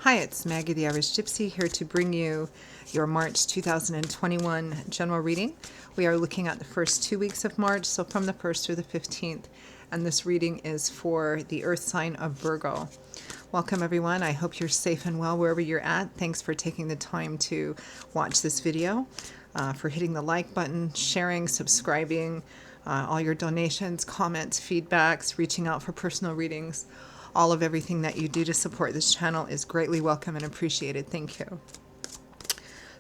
Hi, it's Maggie the Irish Gypsy here to bring you your March 2021 general reading. We are looking at the first 2 weeks of March, so from the 1st through the 15th, and this reading is for the earth sign of Virgo. Welcome everyone. I hope you're safe and well wherever you're at. Thanks for taking the time to watch this video, for hitting the like button, sharing, subscribing, all your donations, comments, feedbacks, reaching out for personal readings. All of everything that you do to support this channel is greatly welcome and appreciated. Thank you.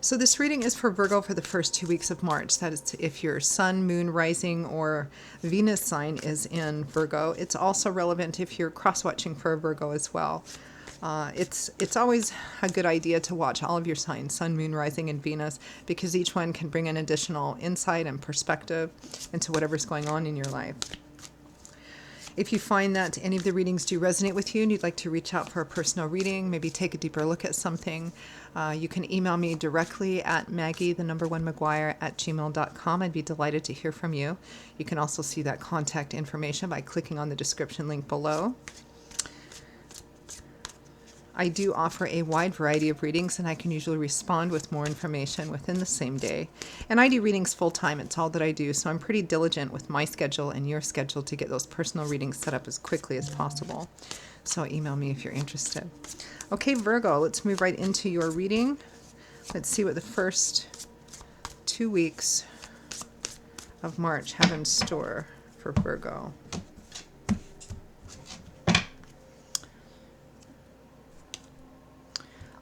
So this reading is for Virgo for the first 2 weeks of March. That is if your sun, moon, rising, or Venus sign is in Virgo. It's also relevant if you're cross-watching for a Virgo as well. It's always a good idea to watch all of your signs, sun, moon, rising, and Venus, because each one can bring an additional insight and perspective into whatever's going on in your life. If you find that any of the readings do resonate with you and you'd like to reach out for a personal reading, maybe take a deeper look at something, you can email me directly at maggie1mcguire@gmail.com. I'd be delighted to hear from you. You can also see that contact information by clicking on the description link below. I do offer a wide variety of readings, and I can usually respond with more information within the same day. And I do readings full-time. It's all that I do, so I'm pretty diligent with my schedule and your schedule to get those personal readings set up as quickly as possible. So email me if you're interested. Okay, Virgo, let's move right into your reading. Let's see what the first 2 weeks of March have in store for Virgo.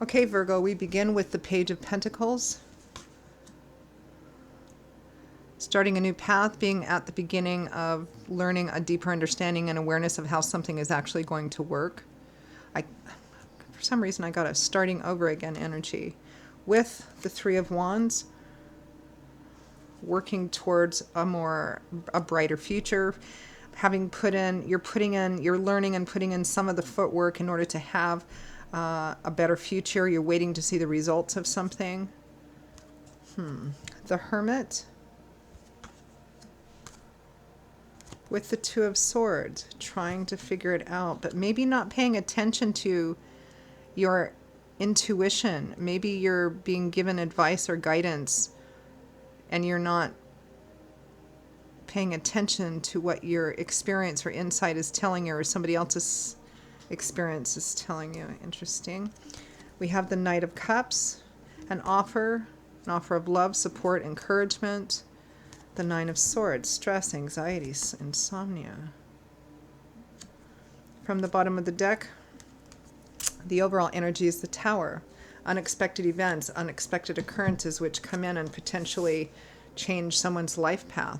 Okay, Virgo, we begin with the Page of Pentacles. Starting a new path, being at the beginning of learning a deeper understanding and awareness of how something is actually going to work. For some reason, I got a starting over again energy. With the Three of Wands, working towards a brighter future. You're learning and putting in some of the footwork in order to have a better future. You're waiting to see the results of something. The Hermit with the Two of Swords, trying to figure it out, but maybe not paying attention to your intuition. Maybe you're being given advice or guidance and you're not paying attention to what your experience or insight is telling you, or somebody else's experience is telling you. Interesting. We have the Knight of Cups, an offer of love, support, encouragement. The Nine of Swords, stress, anxiety, insomnia. From the bottom of the deck, the overall energy is the Tower. Unexpected events, unexpected occurrences which come in and potentially change someone's life path.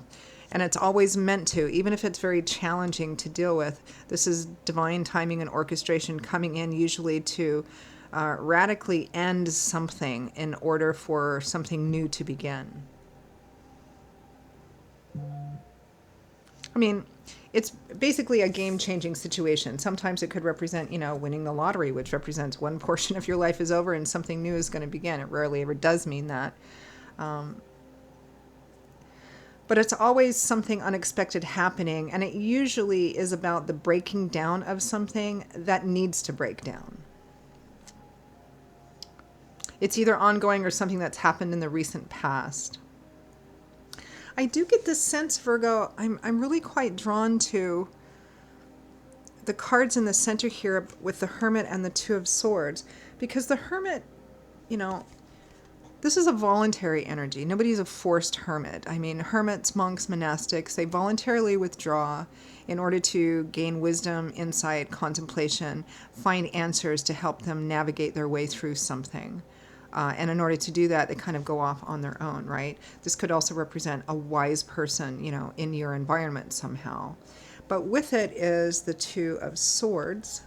And it's always meant to, even if it's very challenging to deal with. This is divine timing and orchestration coming in usually to radically end something in order for something new to begin. I mean, it's basically a game-changing situation. Sometimes it could represent, winning the lottery, which represents one portion of your life is over and something new is going to begin. It rarely ever does mean that. But it's always something unexpected happening, and it usually is about the breaking down of something that needs to break down. It's either ongoing or something that's happened in the recent past. I do get this sense, Virgo, I'm really quite drawn to the cards in the center here with the Hermit and the Two of Swords, because the Hermit, this is a voluntary energy. Nobody's a forced hermit. I mean, hermits, monks, monastics, they voluntarily withdraw in order to gain wisdom, insight, contemplation, find answers to help them navigate their way through something. And in order to do that, they kind of go off on their own, right? This could also represent a wise person, in your environment somehow. But with it is the Two of Swords,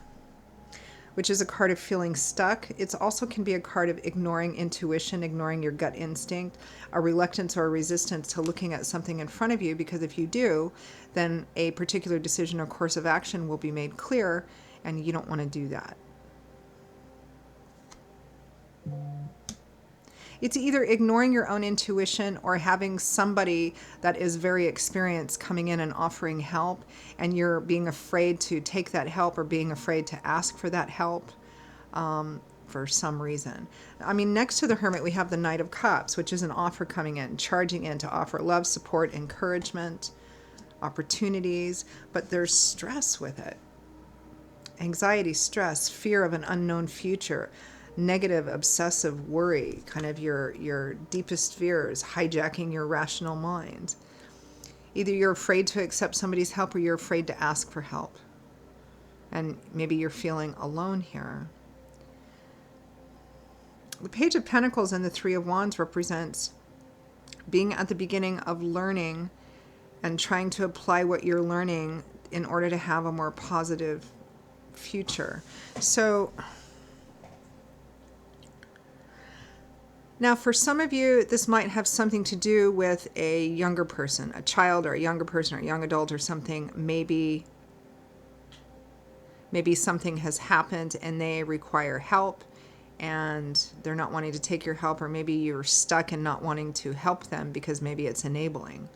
which is a card of feeling stuck. It also can be a card of ignoring intuition, ignoring your gut instinct, a reluctance or a resistance to looking at something in front of you, because if you do, then a particular decision or course of action will be made clear, and you don't want to do that. It's either ignoring your own intuition or having somebody that is very experienced coming in and offering help, and you're being afraid to take that help or being afraid to ask for that help. for some reason. I mean, next to the Hermit, we have the Knight of Cups, which is an offer coming in, charging in to offer love, support, encouragement, opportunities, but there's stress with it. Anxiety, stress, fear of an unknown future, negative, obsessive worry, kind of your deepest fears hijacking your rational mind. Either you're afraid to accept somebody's help or you're afraid to ask for help. And maybe you're feeling alone here. The Page of Pentacles and the Three of Wands represents being at the beginning of learning and trying to apply what you're learning in order to have a more positive future. So now for some of you, this might have something to do with a younger person, a child or a younger person or a young adult or something. Maybe something has happened and they require help and they're not wanting to take your help, or maybe you're stuck and not wanting to help them because maybe it's enabling.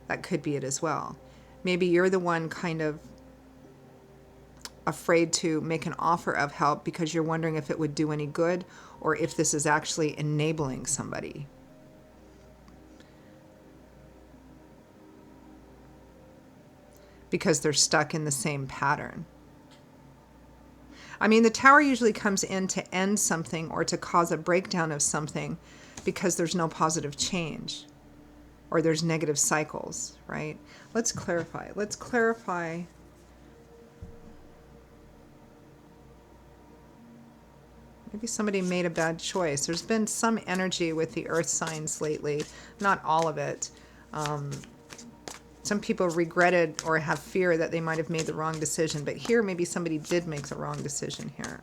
That could be it as well. Maybe you're the one kind of afraid to make an offer of help because you're wondering if it would do any good or if this is actually enabling somebody. Because they're stuck in the same pattern. I mean, the Tower usually comes in to end something or to cause a breakdown of something because there's no positive change or there's negative cycles, right? Let's clarify. Maybe somebody made a bad choice. There's been some energy with the earth signs lately, not all of it. Some people regretted or have fear that they might have made the wrong decision, but here maybe somebody did make the wrong decision here.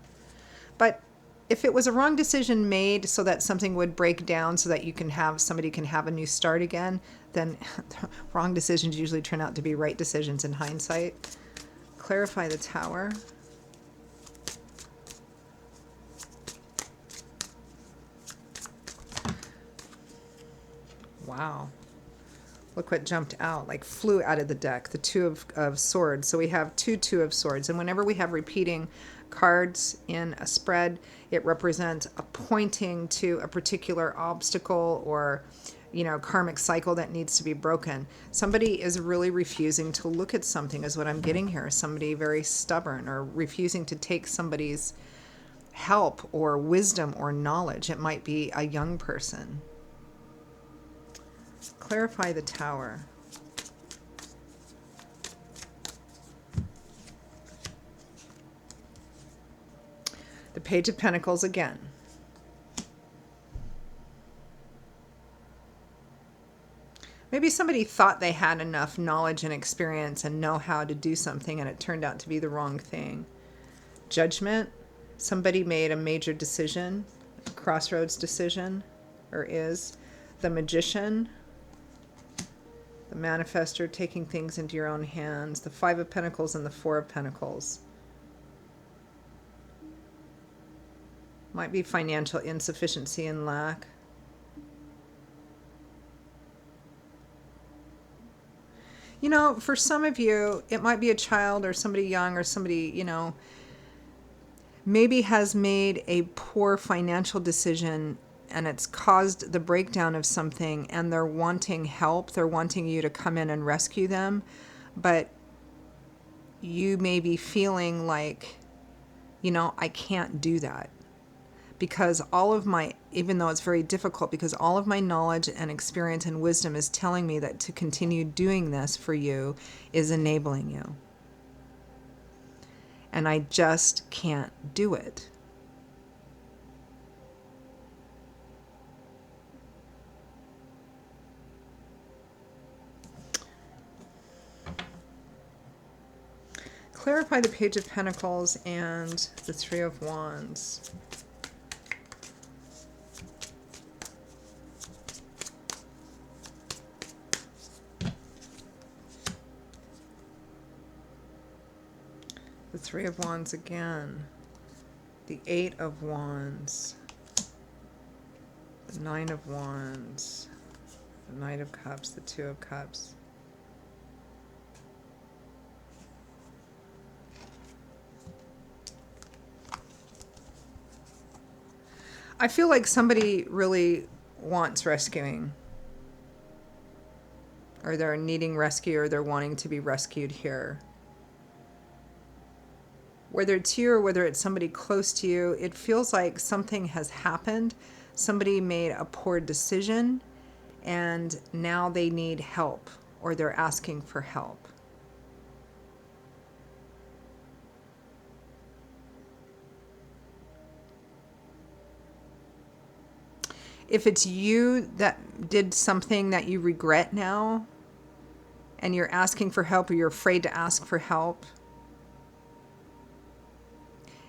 But if it was a wrong decision made so that something would break down so that somebody can have a new start again, then wrong decisions usually turn out to be right decisions in hindsight. Clarify the Tower. Wow. Look what jumped out, like flew out of the deck, the Two of Swords. So we have Two of Swords. And whenever we have repeating cards in a spread, it represents a pointing to a particular obstacle or, karmic cycle that needs to be broken. Somebody is really refusing to look at something is what I'm getting here. Somebody very stubborn or refusing to take somebody's help or wisdom or knowledge. It might be a young person. Clarify the Tower. The Page of Pentacles again. Maybe somebody thought they had enough knowledge and experience and know-how to do something and it turned out to be the wrong thing. Judgment. Somebody made a major decision, a crossroads decision, or is. The Magician. The Manifestor, taking things into your own hands. The Five of Pentacles and the Four of Pentacles. Might be financial insufficiency and lack. For some of you, it might be a child or somebody young or somebody, maybe has made a poor financial decision and it's caused the breakdown of something and they're wanting help. They're wanting you to come in and rescue them. But you may be feeling like, I can't do that. Because even though it's very difficult, because all of my knowledge and experience and wisdom is telling me that to continue doing this for you is enabling you. And I just can't do it. Clarify the Page of Pentacles and the Three of Wands. The Three of Wands again. The Eight of Wands. The Nine of Wands. The Knight of Cups. The Two of Cups. I feel like somebody really wants rescuing, or they're needing rescue, or they're wanting to be rescued here. Whether it's you or whether it's somebody close to you, it feels like something has happened. Somebody made a poor decision and now they need help, or they're asking for help. If it's you that did something that you regret now and you're asking for help, or you're afraid to ask for help,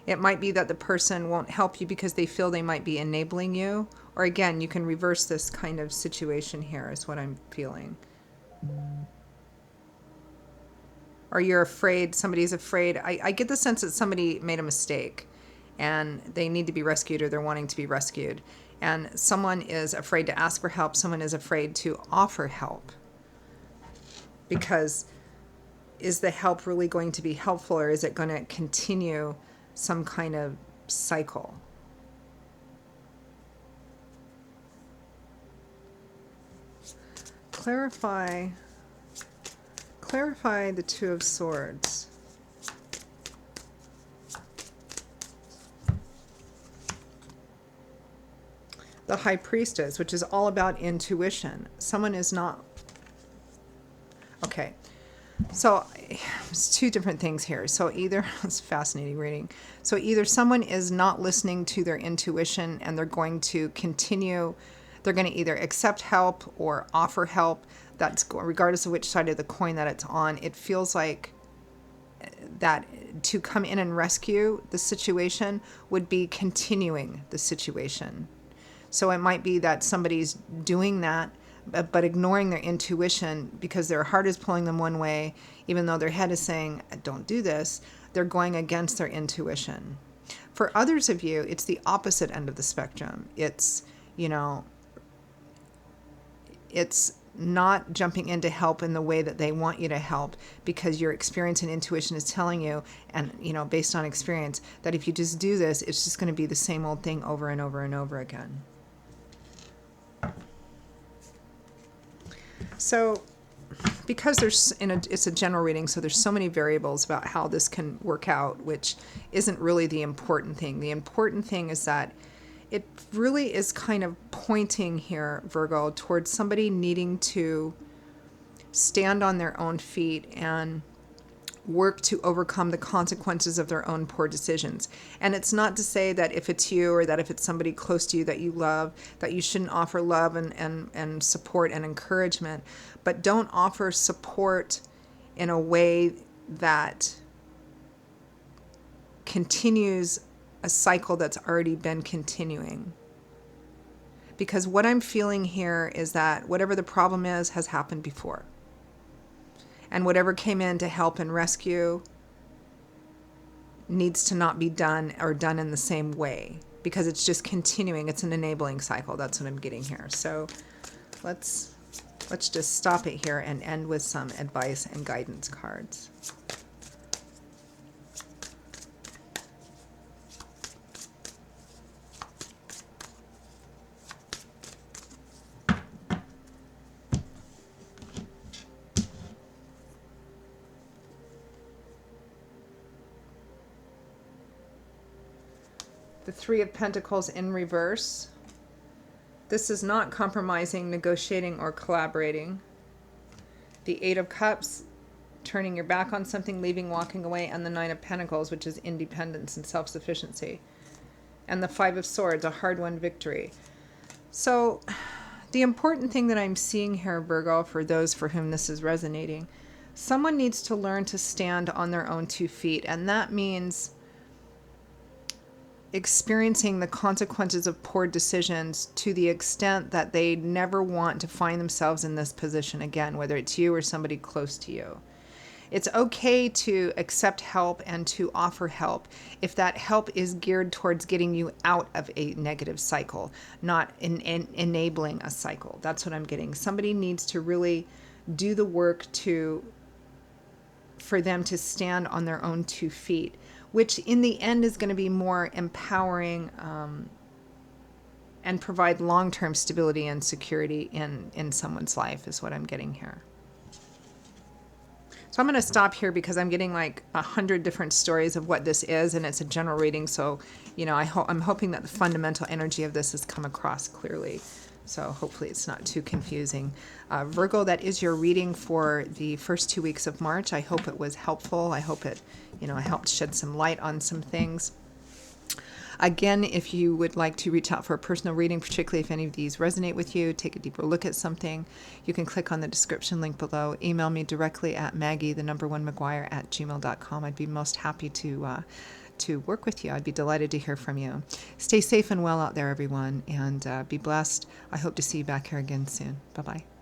it might be that the person won't help you because they feel they might be enabling you. Or again, you can reverse this kind of situation here, is what I'm feeling. Or you're afraid, somebody's afraid. I get the sense that somebody made a mistake and they need to be rescued, or they're wanting to be rescued. And someone is afraid to ask for help. Someone is afraid to offer help. Because is the help really going to be helpful, or is it going to continue some kind of cycle? Clarify the Two of Swords. The High Priestess, which is all about intuition. Someone is not... Okay. So it's two different things here. So either, it's fascinating reading. So either someone is not listening to their intuition and they're going to continue, they're going to either accept help or offer help. That's regardless of which side of the coin that it's on. It feels like that to come in and rescue the situation would be continuing the situation. So it might be that somebody's doing that, but ignoring their intuition because their heart is pulling them one way, even though their head is saying, don't do this. They're going against their intuition. For others of you, it's the opposite end of the spectrum. It's, it's not jumping in to help in the way that they want you to help, because your experience and intuition is telling you, and based on experience, that if you just do this, it's just going to be the same old thing over and over and over again. So because it's a general reading, so there's so many variables about how this can work out, which isn't really the important thing. The important thing is that it really is kind of pointing here, Virgo, towards somebody needing to stand on their own feet and work to overcome the consequences of their own poor decisions. And it's not to say that if it's you, or that if it's somebody close to you that you love, that you shouldn't offer love and support and encouragement. But don't offer support in a way that continues a cycle that's already been continuing. Because what I'm feeling here is that whatever the problem is has happened before. And whatever came in to help and rescue needs to not be done, or done in the same way, because it's just continuing. It's an enabling cycle. That's what I'm getting here. So let's just stop it here and end with some advice and guidance cards. The Three of Pentacles in reverse. This is not compromising, negotiating, or collaborating. The Eight of Cups, turning your back on something, leaving, walking away. And the Nine of Pentacles, which is independence and self-sufficiency. And the Five of Swords, a hard-won victory. So the important thing that I'm seeing here, Virgo, for those for whom this is resonating, someone needs to learn to stand on their own 2 feet. And that means experiencing the consequences of poor decisions to the extent that they never want to find themselves in this position again, whether it's you or somebody close to you. It's okay to accept help and to offer help if that help is geared towards getting you out of a negative cycle, not enabling a cycle. That's what I'm getting. Somebody needs to really do the work for them to stand on their own 2 feet, which in the end is going to be more empowering and provide long-term stability and security in someone's life is what I'm getting here. So I'm going to stop here because I'm getting like 100 different stories of what this is, and it's a general reading. So, I'm hoping that the fundamental energy of this has come across clearly. So hopefully it's not too confusing. Virgo, that is your reading for the first 2 weeks of March. I hope it was helpful. I hope it, helped shed some light on some things. Again, if you would like to reach out for a personal reading, particularly if any of these resonate with you, take a deeper look at something, you can click on the description link below. Email me directly at maggie1mcguire@gmail.com. I'd be most happy to work with you. I'd be delighted to hear from you. Stay safe and well out there, everyone, and be blessed. I hope to see you back here again soon. Bye-bye.